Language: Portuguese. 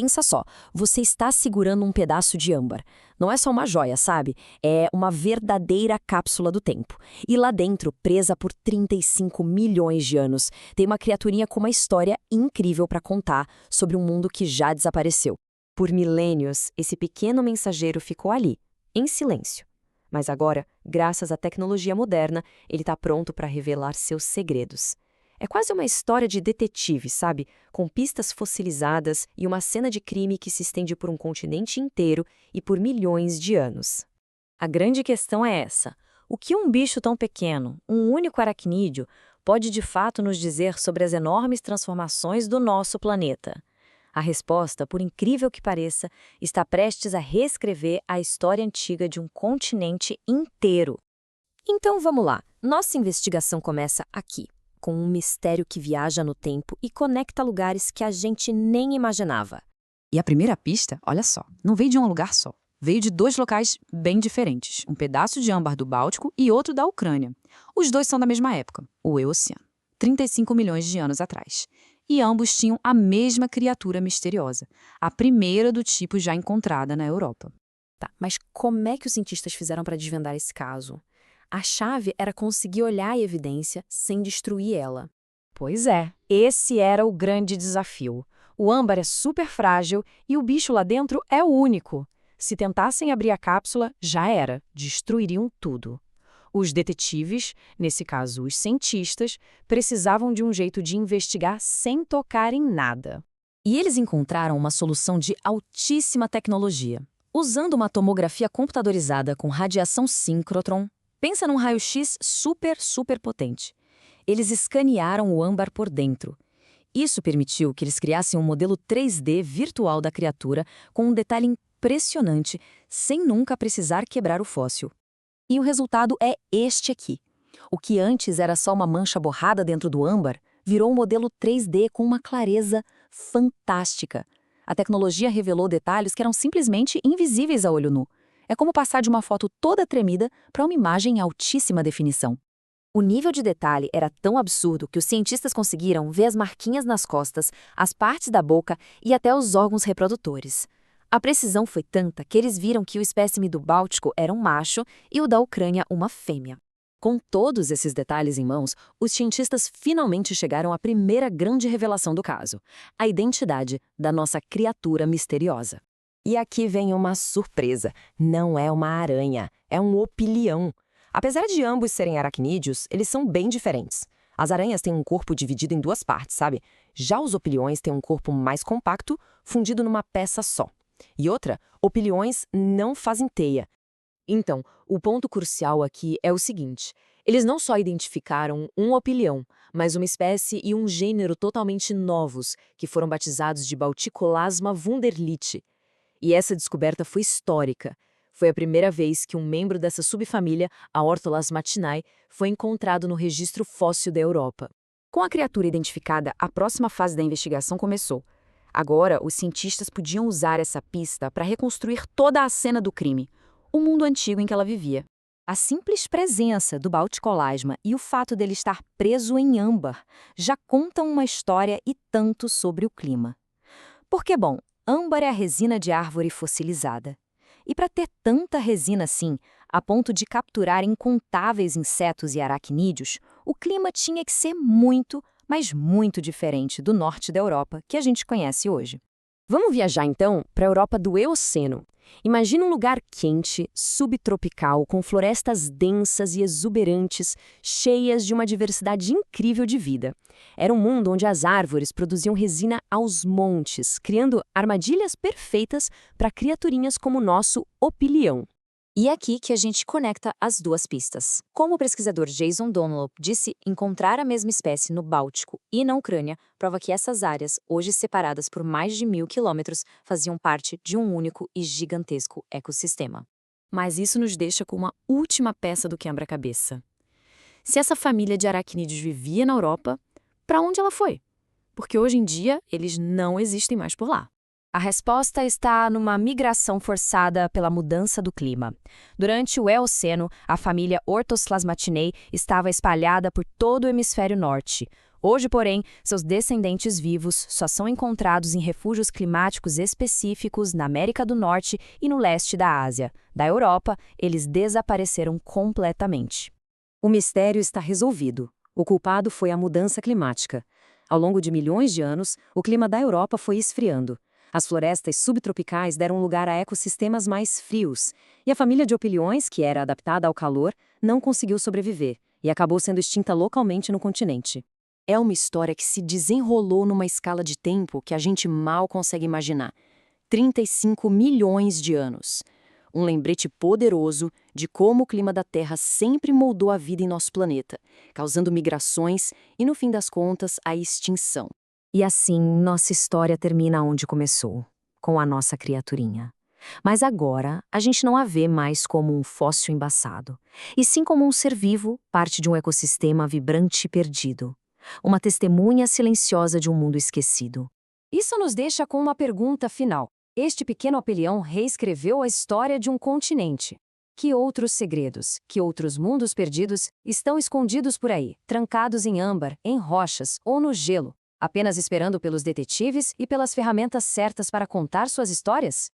Pensa só, você está segurando um pedaço de âmbar. Não é só uma joia, sabe? É uma verdadeira cápsula do tempo. E lá dentro, presa por 35 milhões de anos, tem uma criaturinha com uma história incrível para contar sobre um mundo que já desapareceu. Por milênios, esse pequeno mensageiro ficou ali, em silêncio. Mas agora, graças à tecnologia moderna, ele está pronto para revelar seus segredos. É quase uma história de detetive, sabe? Com pistas fossilizadas e uma cena de crime que se estende por um continente inteiro e por milhões de anos. A grande questão é essa: o que um bicho tão pequeno, um único aracnídeo, pode de fato nos dizer sobre as enormes transformações do nosso planeta? A resposta, por incrível que pareça, está prestes a reescrever a história antiga de um continente inteiro. Então vamos lá, nossa investigação começa aqui, com um mistério que viaja no tempo e conecta lugares que a gente nem imaginava. E a primeira pista, olha só, não veio de um lugar só. Veio de dois locais bem diferentes, um pedaço de âmbar do Báltico e outro da Ucrânia. Os dois são da mesma época, o Eoceno, 35 milhões de anos atrás. E ambos tinham a mesma criatura misteriosa, a primeira do tipo já encontrada na Europa. Tá, mas como é que os cientistas fizeram para desvendar esse caso? A chave era conseguir olhar a evidência sem destruir ela. Pois é, esse era o grande desafio. O âmbar é super frágil e o bicho lá dentro é único. Se tentassem abrir a cápsula, já era, destruiriam tudo. Os detetives, nesse caso os cientistas, precisavam de um jeito de investigar sem tocar em nada. E eles encontraram uma solução de altíssima tecnologia. Usando uma tomografia computadorizada com radiação síncrotron, pensa num raio-x super potente. Eles escanearam o âmbar por dentro. Isso permitiu que eles criassem um modelo 3D virtual da criatura com um detalhe impressionante, sem nunca precisar quebrar o fóssil. E o resultado é este aqui. O que antes era só uma mancha borrada dentro do âmbar, virou um modelo 3D com uma clareza fantástica. A tecnologia revelou detalhes que eram simplesmente invisíveis a olho nu. É como passar de uma foto toda tremida para uma imagem em altíssima definição. O nível de detalhe era tão absurdo que os cientistas conseguiram ver as marquinhas nas costas, as partes da boca e até os órgãos reprodutores. A precisão foi tanta que eles viram que o espécime do Báltico era um macho e o da Ucrânia uma fêmea. Com todos esses detalhes em mãos, os cientistas finalmente chegaram à primeira grande revelação do caso: a identidade da nossa criatura misteriosa. E aqui vem uma surpresa. Não é uma aranha, é um opilião. Apesar de ambos serem aracnídeos, eles são bem diferentes. As aranhas têm um corpo dividido em duas partes, sabe? Já os opiliões têm um corpo mais compacto, fundido numa peça só. E outra, opiliões não fazem teia. Então, o ponto crucial aqui é o seguinte: eles não só identificaram um opilião, mas uma espécie e um gênero totalmente novos, que foram batizados de Balticolasma wunderlichi. E essa descoberta foi histórica. Foi a primeira vez que um membro dessa subfamília, a Ortholasmatinae, foi encontrado no registro fóssil da Europa. Com a criatura identificada, a próxima fase da investigação começou. Agora, os cientistas podiam usar essa pista para reconstruir toda a cena do crime, o mundo antigo em que ela vivia. A simples presença do Balticolasma e o fato dele estar preso em âmbar já contam uma história e tanto sobre o clima. Porque, bom, âmbar é a resina de árvore fossilizada. E para ter tanta resina assim, a ponto de capturar incontáveis insetos e aracnídeos, o clima tinha que ser muito, mas muito diferente do norte da Europa que a gente conhece hoje. Vamos viajar então para a Europa do Eoceno. Imagina um lugar quente, subtropical, com florestas densas e exuberantes, cheias de uma diversidade incrível de vida. Era um mundo onde as árvores produziam resina aos montes, criando armadilhas perfeitas para criaturinhas como o nosso opilião. E é aqui que a gente conecta as duas pistas. Como o pesquisador Jason Dunlop disse, encontrar a mesma espécie no Báltico e na Ucrânia prova que essas áreas, hoje separadas por mais de 1.000 quilômetros, faziam parte de um único e gigantesco ecossistema. Mas isso nos deixa com uma última peça do quebra-cabeça. Se essa família de aracnídeos vivia na Europa, para onde ela foi? Porque hoje em dia eles não existem mais por lá. A resposta está numa migração forçada pela mudança do clima. Durante o Eoceno, a família Orthoslasmatinae estava espalhada por todo o hemisfério norte. Hoje, porém, seus descendentes vivos só são encontrados em refúgios climáticos específicos na América do Norte e no leste da Ásia. Da Europa, eles desapareceram completamente. O mistério está resolvido. O culpado foi a mudança climática. Ao longo de milhões de anos, o clima da Europa foi esfriando. As florestas subtropicais deram lugar a ecossistemas mais frios, e a família de opiliões, que era adaptada ao calor, não conseguiu sobreviver e acabou sendo extinta localmente no continente. É uma história que se desenrolou numa escala de tempo que a gente mal consegue imaginar. 35 milhões de anos. Um lembrete poderoso de como o clima da Terra sempre moldou a vida em nosso planeta, causando migrações e, no fim das contas, a extinção. E assim, nossa história termina onde começou, com a nossa criaturinha. Mas agora, a gente não a vê mais como um fóssil embaçado, e sim como um ser vivo, parte de um ecossistema vibrante e perdido. Uma testemunha silenciosa de um mundo esquecido. Isso nos deixa com uma pergunta final. Este pequeno opelião reescreveu a história de um continente. Que outros segredos, que outros mundos perdidos estão escondidos por aí, trancados em âmbar, em rochas ou no gelo, apenas esperando pelos detetives e pelas ferramentas certas para contar suas histórias?